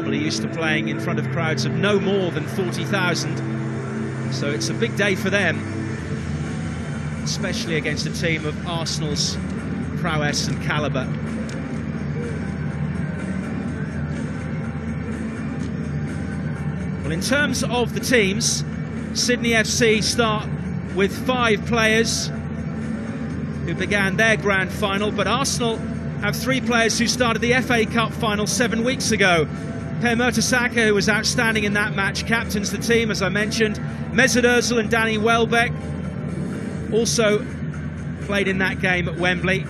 normally used to playing in front of crowds of no more than 40,000. So it's a big day for them, especially against a team of Arsenal's prowess and calibre. Well, in terms of the teams, Sydney FC start with 5 players who began their grand final, but Arsenal have 3 players who started the FA Cup final 7 weeks ago. Per Mertesacker, who was outstanding in that match, captains the team, as I mentioned. Mesut Ozil and Danny Welbeck also played in that game at Wembley.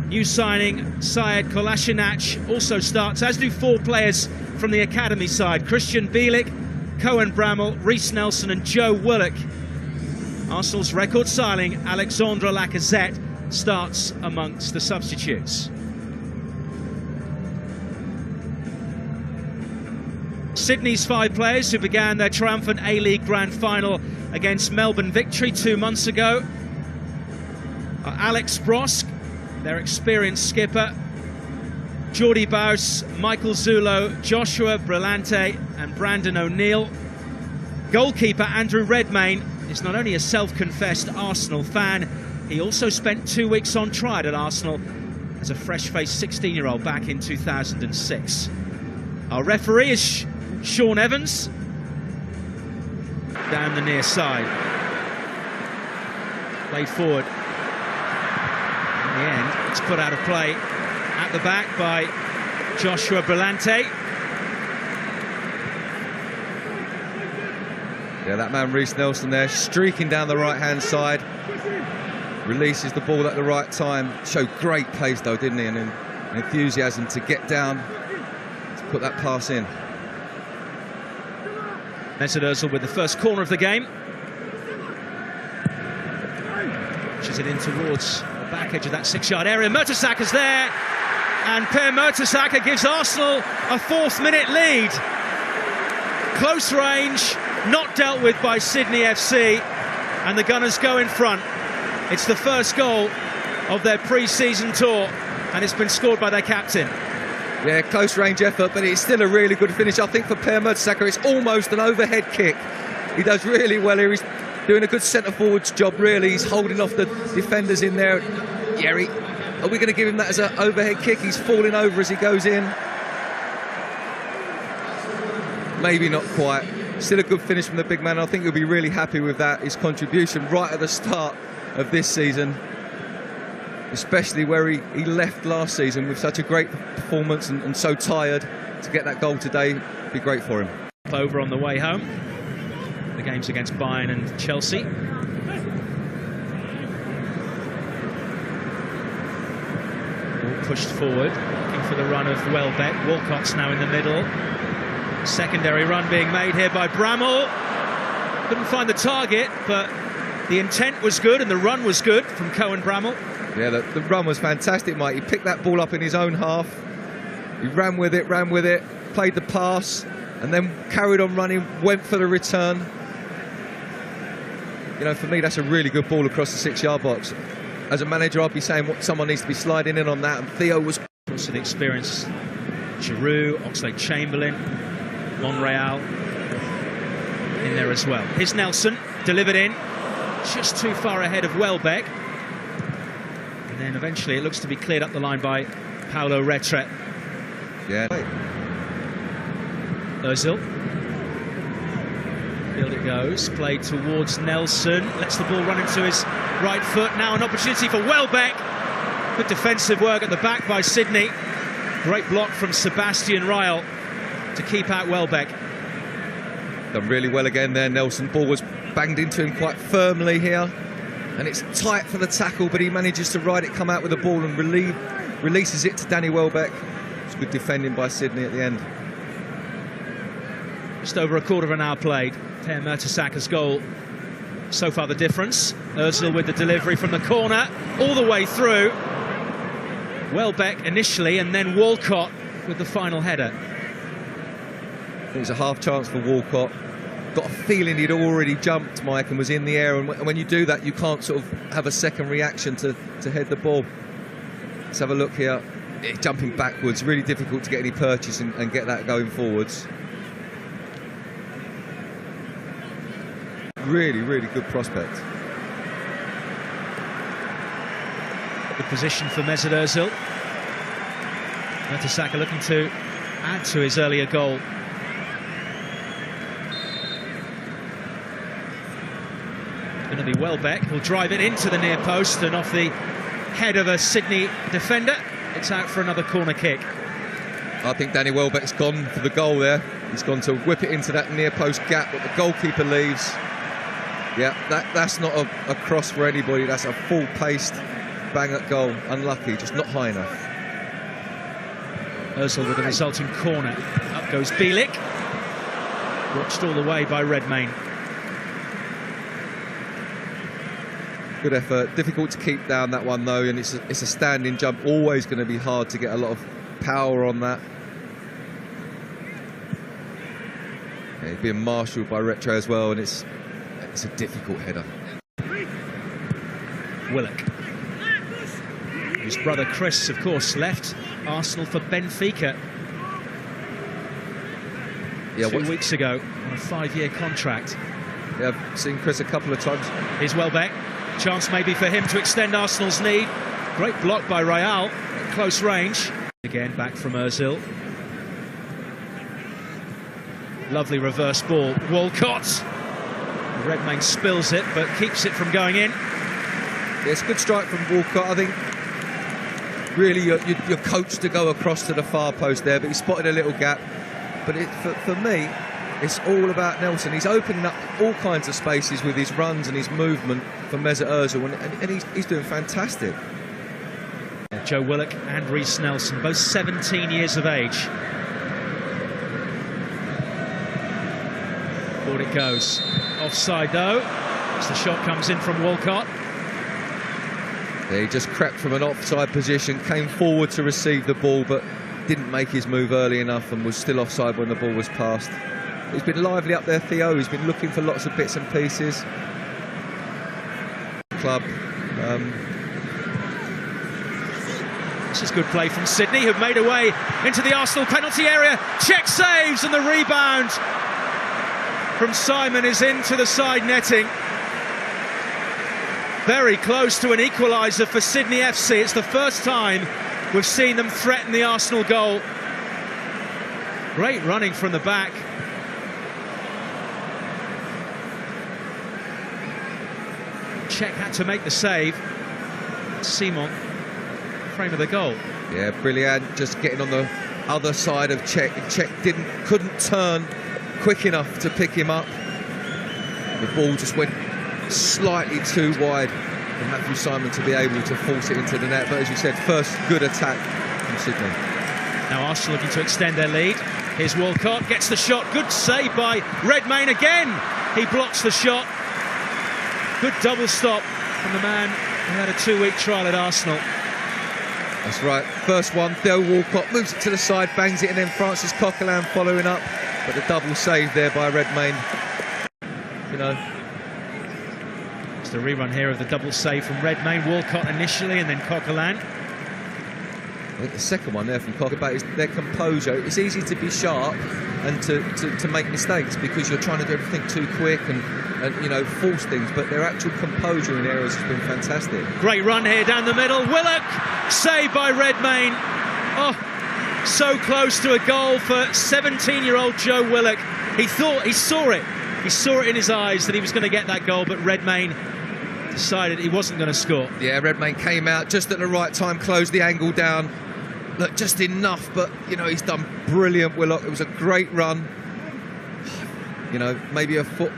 New signing Sead Kolasinac also starts, as do 4 players from the academy side: Christian Bielik, Cohen Bramall, Reece Nelson and Joe Willock. Arsenal's record signing Alexandre Lacazette starts amongst the substitutes. Sydney's 5 players who began their triumphant A-League grand final against Melbourne Victory 2 months ago are Alex Brosk, their experienced skipper, Jordi Baus, Michael Zulo, Joshua Brillante and Brandon O'Neill. Goalkeeper Andrew Redmayne is not only a self-confessed Arsenal fan, he also spent 2 weeks on trial at Arsenal as a fresh-faced 16-year-old back in 2006. Our referee is Sean Evans, down the near side. Played forward. In the end, it's put out of play at the back by Joshua Brillante. Yeah, that man Reece Nelson there, streaking down the right-hand side. Releases the ball at the right time. Showed great pace though, didn't he? And an enthusiasm to get down, to put that pass in. Mesut Ozil with the first corner of the game. Pushes it in towards the back edge of that 6-yard area. Mertesacker's there, and Per Mertesacker gives Arsenal a 4th-minute lead. Close range, not dealt with by Sydney FC, and the Gunners go in front. It's the first goal of their pre-season tour, and it's been scored by their captain. Yeah, close range effort, but it's still a really good finish. I think for Per Mertesacker, it's almost an overhead kick. He does really well here. He's doing a good centre-forwards job, really. He's holding off the defenders in there. Yeah, are we going to give him that as an overhead kick? He's falling over as he goes in. Maybe not quite. Still a good finish from the big man. I think he'll be really happy with that. His contribution right at the start of this season, especially where he left last season with such a great performance and so tired. To get that goal today, be great for him. Over on the way home. The game's against Bayern and Chelsea. Ball pushed forward, looking for the run of Welbeck. Walcott's now in the middle. Secondary run being made here by Bramall. Couldn't find the target, but the intent was good and the run was good from Cohen Bramall. Yeah, the run was fantastic, Mike. He picked that ball up in his own half. He ran with it, played the pass, and then carried on running, went for the return. You know, for me, that's a really good ball across the 6-yard box. As a manager, I'd be saying someone needs to be sliding in on that, and Theo was... Also the experience, Giroud, Oxlade-Chamberlain, Monreal in there as well. Here's Nelson, delivered in, just too far ahead of Welbeck. And then eventually it looks to be cleared up the line by Paulo Retret. Yeah. Ozil. Field it goes, played towards Nelson, lets the ball run into his right foot. Now an opportunity for Welbeck. Good defensive work at the back by Sydney. Great block from Sebastian Ryle to keep out Welbeck. Done really well again there, Nelson. Ball was banged into him quite firmly here. And it's tight for the tackle, but he manages to ride it, come out with the ball and releases it to Danny Welbeck. It's good defending by Sydney at the end. Just over a quarter of an hour played. Per Mertesacker's goal, so far the difference. Ozil with the delivery from the corner, all the way through. Welbeck initially, and then Walcott with the final header. It was a half chance for Walcott. Got a feeling he'd already jumped, Mike, and was in the air, and when you do that you can't sort of have a second reaction to head the ball. Let's have a look here. jumping backwards, really difficult to get any purchase and get that going forwards. Really, really good prospect. Good position for Mesut Ozil. Mertesacker looking to add to his earlier goal. Going to be Welbeck. He'll drive it into the near post and off the head of a Sydney defender. It's out for another corner kick. I think Danny Welbeck's gone for the goal there. He's gone to whip it into that near post gap that the goalkeeper leaves. Yeah, that's not a cross for anybody. That's a full-paced bang at goal. Unlucky, just not high enough. Ozil with the resulting corner. Up goes Bielik. Watched all the way by Redmayne. Good effort. Difficult to keep down that one though, and it's a standing jump. Always going to be hard to get a lot of power on that. Yeah, he's being marshalled by Retro as well, and it's a difficult header. Willock. His brother Chris, of course, left Arsenal for Benfica. Yeah, 2 weeks ago on a 5-year contract. Yeah, I've seen Chris a couple of times. Here's Welbeck. Chance maybe for him to extend Arsenal's lead. Great block by Real at close range. Again, back from Ozil. Lovely reverse ball. Walcott. Redmayne spills it, but keeps it from going in. Yeah, it's a good strike from Walcott. I think really you're coached to go across to the far post there, but he spotted a little gap. But for me, it's all about Nelson. He's opening up all kinds of spaces with his runs and his movement for Mesut Ozil, and he's doing fantastic. Joe Willock and Reiss Nelson, both 17 years of age. Forward it goes. Offside though, as the shot comes in from Walcott. Yeah, he just crept from an offside position, came forward to receive the ball, but didn't make his move early enough and was still offside when the ball was passed. He's been lively up there, Theo. He's been looking for lots of bits and pieces. Club. This is good play from Sydney, who've made a way into the Arsenal penalty area. Check saves, and the rebound from Simon is into the side netting. Very close to an equaliser for Sydney FC. It's the first time we've seen them threaten the Arsenal goal. Great running from the back. Czech had to make the save. Simon, frame of the goal. Yeah, brilliant. Just getting on the other side of Czech. Czech couldn't turn quick enough to pick him up. The ball just went slightly too wide for Matthew Simon to be able to force it into the net. But as you said, first good attack from Sydney. Now Arsenal looking to extend their lead. Here's Walcott, gets the shot. Good save by Redmayne again. He blocks the shot. Good double stop from the man who had a 2-week trial at Arsenal. That's right. First one, Theo Walcott moves it to the side, bangs it, and then Francis Coquelin following up. But the double save there by Redmayne. You know, it's the rerun here of the double save from Redmayne. Walcott initially, and then Coquelin. I think the second one there from Coquelin is their composure. It's easy to be sharp and to make mistakes because you're trying to do everything too quick and you know, force things, but their actual composure in areas has been fantastic. Great run here down the middle. Willock, saved by Redmayne. Oh, so close to a goal for 17-year-old Joe Willock. He saw it. He saw it in his eyes that he was going to get that goal, but Redmayne decided he wasn't going to score. Yeah, Redmayne came out just at the right time, closed the angle down. Look, just enough, but, you know, he's done brilliant, Willock. It was a great run. You know, maybe a foot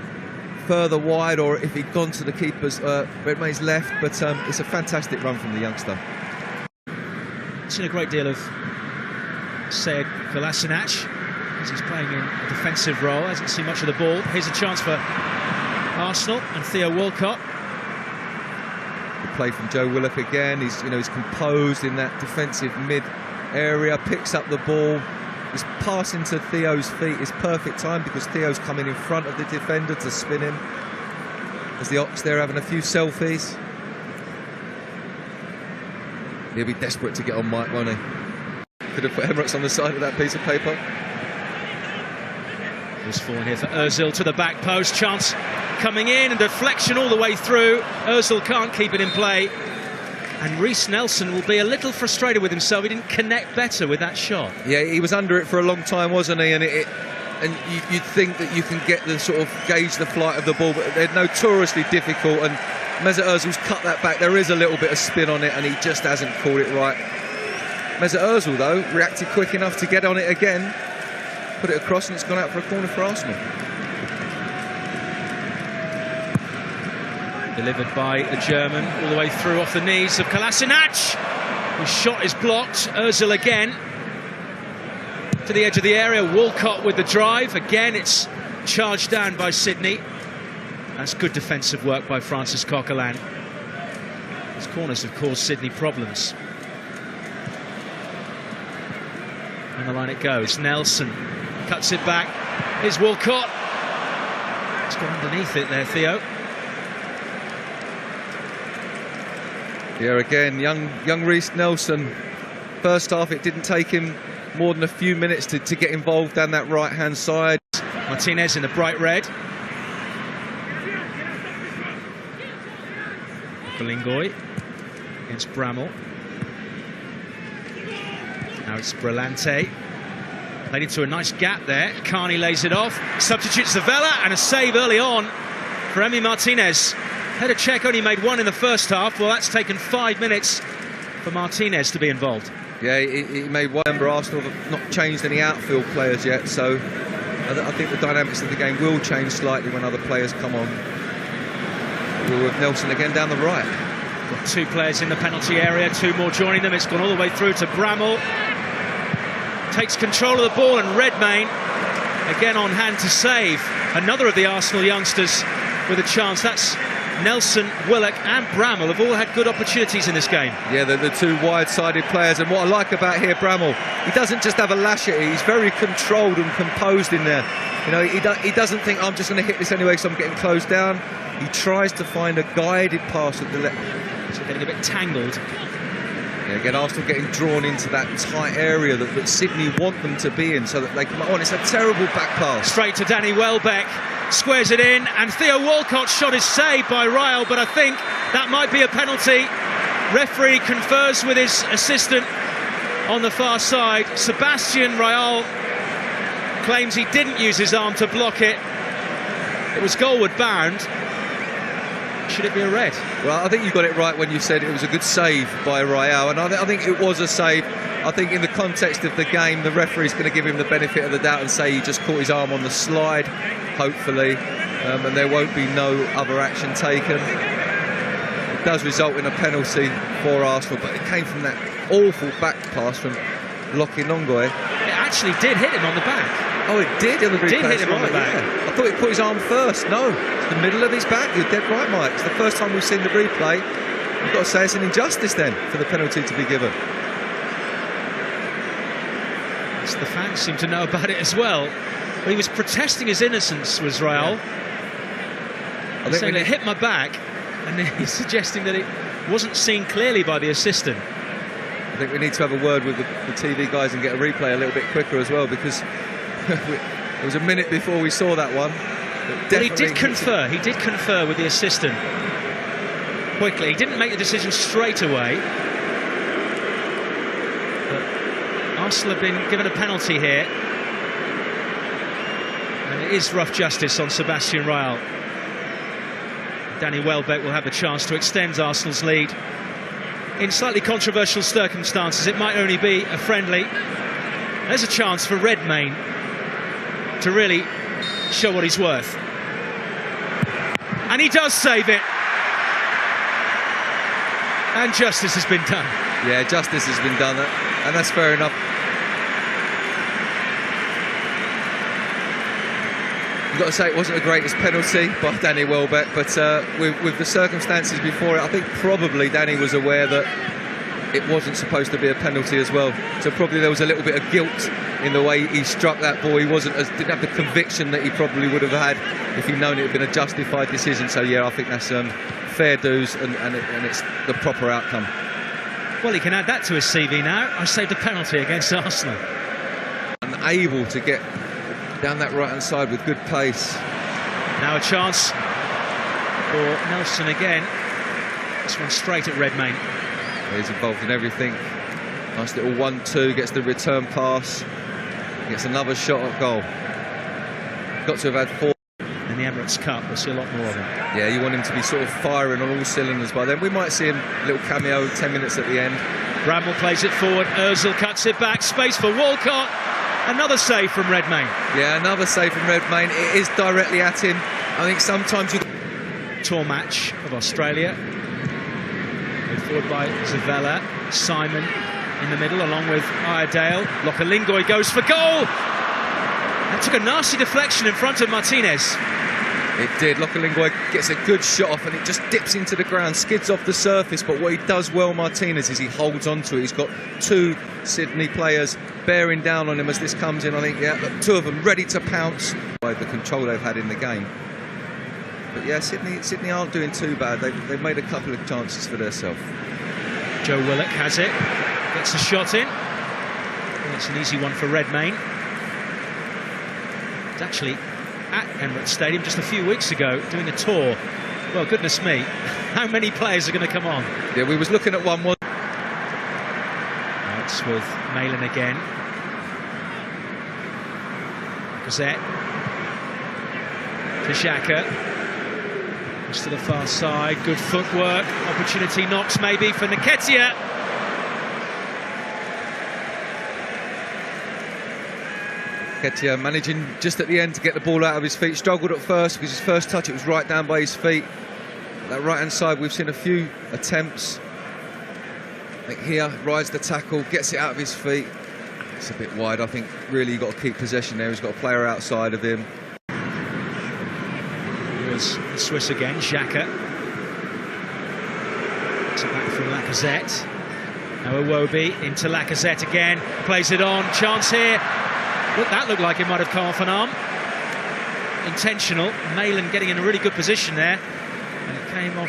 further wide, or if he'd gone to the keeper's, Redmayne's left, but it's a fantastic run from the youngster. Seen a great deal of Sead Kolasinac as he's playing in a defensive role. Hasn't seen much of the ball. Here's a chance for Arsenal and Theo Walcott. The play from Joe Willock again. He's composed in that defensive mid area, picks up the ball. His pass into Theo's feet is perfect time because Theo's coming in front of the defender to spin him. As the Ox there having a few selfies. He'll be desperate to get on Mike, won't he? could have put Emirates on the side of that piece of paper. This falling here for Ozil to the back post. Chance coming in and deflection all the way through. Ozil can't keep it in play. And Reiss Nelson will be a little frustrated with himself. He didn't connect better with that shot. Yeah, he was under it for a long time, wasn't he? And you'd think that you can get the sort of gauge the flight of the ball, but they're notoriously difficult. And Mesut Ozil's cut that back. There is a little bit of spin on it, and he just hasn't caught it right. Mesut Ozil, though, reacted quick enough to get on it again, put it across, and it's gone out for a corner for Arsenal. Delivered by a German all the way through off the knees of Kolasinac. His shot is blocked. Ozil again to the edge of the area. Walcott with the drive. Again, it's charged down by Sydney. That's good defensive work by Francis Coquelin. His corners have caused Sydney problems. On the line it goes. Nelson cuts it back. Here's Walcott. It's gone underneath it there, Theo. Yeah, again, young Reiss Nelson. First half, it didn't take him more than a few minutes to get involved down that right-hand side. Martinez in the bright red. Belingoy against Bramall. Now it's Brillante. Played into a nice gap there. Carney lays it off. Substitutes Zavella, and a save early on for Emi Martinez. Header check only made one in the first half. Well, that's taken 5 minutes for Martinez to be involved. Yeah, he made one. Remember, Arsenal have not changed any outfield players yet, so I think the dynamics of the game will change slightly when other players come on. We're with Nelson again down the right. Got 2 players in the penalty area, 2 more joining them. It's gone all the way through to Bramall. Takes control of the ball, and Redmayne again on hand to save. Another of the Arsenal youngsters with a chance. That's Nelson, Willock and Bramall have all had good opportunities in this game. Yeah, they're the 2 wide-sided players, and what I like about here, Bramall, he doesn't just have a lash at it, he's very controlled and composed in there. You know, he doesn't think, I'm just going to hit this anyway so I'm getting closed down. He tries to find a guided pass at the left. So getting a bit tangled. Yeah, again, Arsenal getting drawn into that tight area that Sydney want them to be in so that they come on. It's a terrible back pass. Straight to Danny Welbeck. Squares it in, and Theo Walcott's shot is saved by Ryle, but I think that might be a penalty. Referee confers with his assistant on the far side. Sebastian Ryle claims he didn't use his arm to block it. It was goalward bound. Should it be a red? Well, I think you got it right when you said it was a good save by Ryle, and I think it was a save. I think in the context of the game, the referee's going to give him the benefit of the doubt and say he just caught his arm on the slide, hopefully, and there won't be no other action taken. It does result in a penalty for Arsenal, but it came from that awful back pass from Lockie Nongoy. It actually did hit him on the back. Oh, it did on the replay. It did hit him on the back. Yeah. I thought he put his arm first. No, it's the middle of his back. You're dead right, Mike. It's the first time we've seen the replay. I've got to say it's an injustice then for the penalty to be given. The fans seem to know about it as well. But he was protesting his innocence, was Ryle. Yeah. He's saying it hit my back, and then he's suggesting that it wasn't seen clearly by the assistant. I think we need to have a word with the TV guys and get a replay a little bit quicker as well, because it was a minute before we saw that one. But he did confer. He did confer with the assistant quickly. He didn't make the decision straight away. Arsenal have been given a penalty here, and it is rough justice on Sebastian Ryle. Danny Welbeck will have a chance to extend Arsenal's lead in slightly controversial circumstances. It might only be a friendly. There's a chance for Redmayne to really show what he's worth, and he does save it, and justice has been done. Yeah, justice has been done, and that's fair enough. You've got to say it wasn't the greatest penalty by Danny Welbeck, but with the circumstances before it, I think probably Danny was aware that it wasn't supposed to be a penalty as well. So probably there was a little bit of guilt in the way he struck that ball. He didn't have the conviction that he probably would have had if he'd known it had been a justified decision. So yeah, I think that's fair dues, and it's the proper outcome. Well, he can add that to his CV now. I saved a penalty against Arsenal. Unable to get down that right-hand side with good pace. Now a chance for Nelson again. This one straight at Redmayne. He's involved in everything. Nice little 1-2, gets the return pass, gets another shot at goal. Got to have had 4. In the Emirates Cup, we'll see a lot more of him. Yeah, you want him to be sort of firing on all cylinders by then. We might see him, a little cameo, 10 minutes at the end. Bramwell plays it forward, Ozil cuts it back, space for Walcott. Another save from Redmayne. Yeah, another save from Redmayne. It is directly at him. I think sometimes you... Tour match of Australia. Moved forward by Zavella. Simon in the middle along with Iredale. Lokalingoi goes for goal. That took a nasty deflection in front of Martinez. It did. Lokalingoi gets a good shot off and it just dips into the ground, skids off the surface. But what he does well, Martinez, is he holds on to it. He's got 2 Sydney players bearing down on him as this comes in. I think, yeah, 2 of them ready to pounce by the control they've had in the game. But yeah, Sydney aren't doing too bad. They've made a couple of chances for themselves. Joe Willock has it, gets the shot in. And it's an easy one for Redmayne. It's actually at Emirates Stadium just a few weeks ago doing a tour. Well, goodness me, how many players are going to come on? Yeah, we was looking at 1-1. It's with Malin again. Gazette. To Xhaka. To the far side, good footwork. Opportunity knocks maybe for Nketiah. Nketiah managing just at the end to get the ball out of his feet. Struggled at first because his first touch it was right down by his feet. That right hand side we've seen a few attempts. I think here rides the tackle, gets it out of his feet. It's a bit wide. I think really you've got to keep possession there. He's got a player outside of him. Here's the Swiss again, Xhaka. It's back from Lacazette. Now Iwobi into Lacazette again. Plays it on. Chance here. Look, that looked like it might have come off an arm. Intentional. Malin getting in a really good position there. And it came off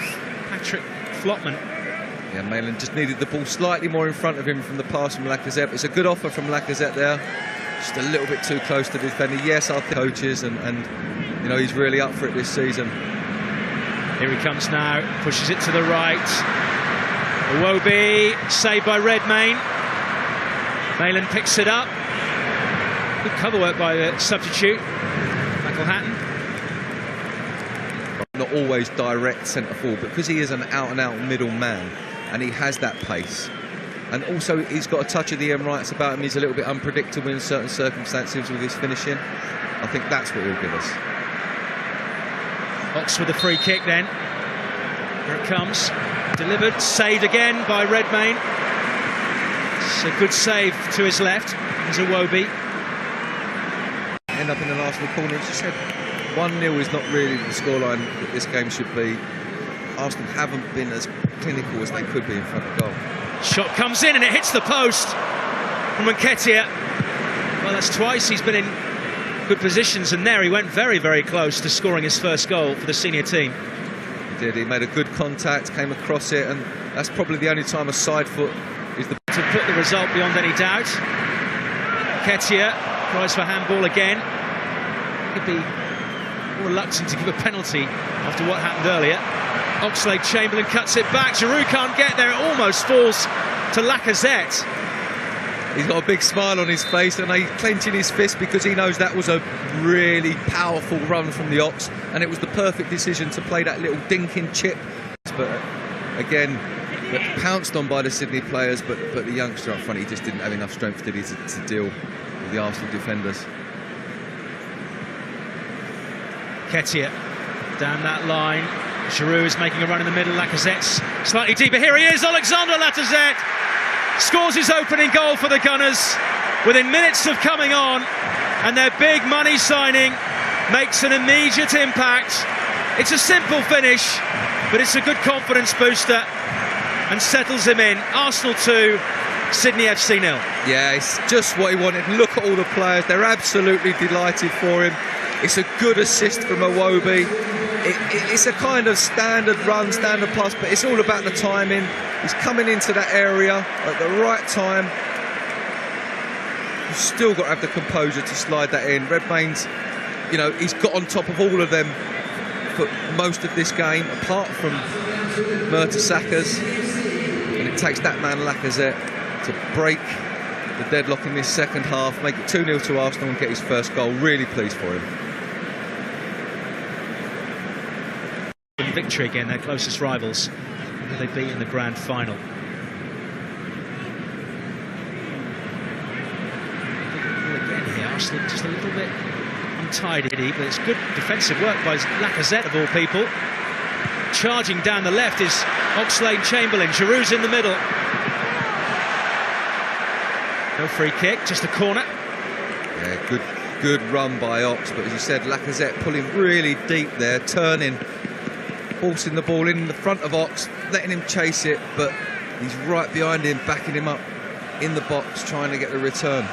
Patrick Flotman. Yeah, Malin just needed the ball slightly more in front of him from the pass from Lacazette. It's a good offer from Lacazette there. Just a little bit too close to the defender. Yes, I think coaches and you know, he's really up for it this season. Here he comes now. Pushes it to the right. Iwobi, saved by Redmayne. Malin picks it up. Good cover work by the substitute, Michael Hatton. Not always direct centre forward, but because he is an out-and-out middle man and he has that pace, and also he's got a touch of the end rights about him. He's a little bit unpredictable in certain circumstances with his finishing. I think that's what he'll give us. Ox with a free kick then. Here it comes. Delivered, saved again by Redmayne. It's a good save to his left. There's Iwobi. End up in the Arsenal corner. As you said, 1-0 is not really the scoreline that this game should be. Arsenal haven't been as clinical as they could be in front of goal. Shot comes in and it hits the post from Nketiah. Well, that's twice he's been in good positions, and there he went very, very close to scoring his first goal for the senior team. He did. He made a good contact, came across it, and that's probably the only time a side foot is the... To put the result beyond any doubt. Nketiah tries for handball again. Could be more reluctant to give a penalty after what happened earlier. Oxlade-Chamberlain cuts it back. Giroud can't get there. It almost falls to Lacazette. He's got a big smile on his face and he's clenching his fist because he knows that was a really powerful run from the Ox, and it was the perfect decision to play that little dinking chip. But again, pounced on by the Sydney players, but the youngster up front, he just didn't have enough strength, did he, to deal with the Arsenal defenders. Nketiah down that line. Giroud is making a run in the middle. Lacazette's slightly deeper. Here he is, Alexander Lacazette scores his opening goal for the Gunners within minutes of coming on, and their big money signing makes an immediate impact. It's a simple finish, but it's a good confidence booster and settles him in. Arsenal 2, Sydney FC 0. Yeah, it's just what he wanted. Look at all the players, they're absolutely delighted for him. It's a good assist from Iwobi. It's a kind of standard run, standard pass, but it's all about the timing. He's coming into that area at the right time. You've still got to have the composure to slide that in. Redmayne's, you know, he's got on top of all of them for most of this game, apart from Mertesackers. And it takes that man Lacazette to break the deadlock in this second half, make it 2-0 to Arsenal and get his first goal. Really pleased for him. Victory again, their closest rivals, who they beat in the grand final. Again here, Arsenal just a little bit untidy, but it's good defensive work by Lacazette of all people. Charging down the left is Oxlade-Chamberlain. Giroud's in the middle. No free kick, just a corner. Yeah, good run by Ox, but as you said, Lacazette pulling really deep there, turning, forcing the ball in the front of Ox, letting him chase it, but he's right behind him, backing him up in the box, trying to get the return.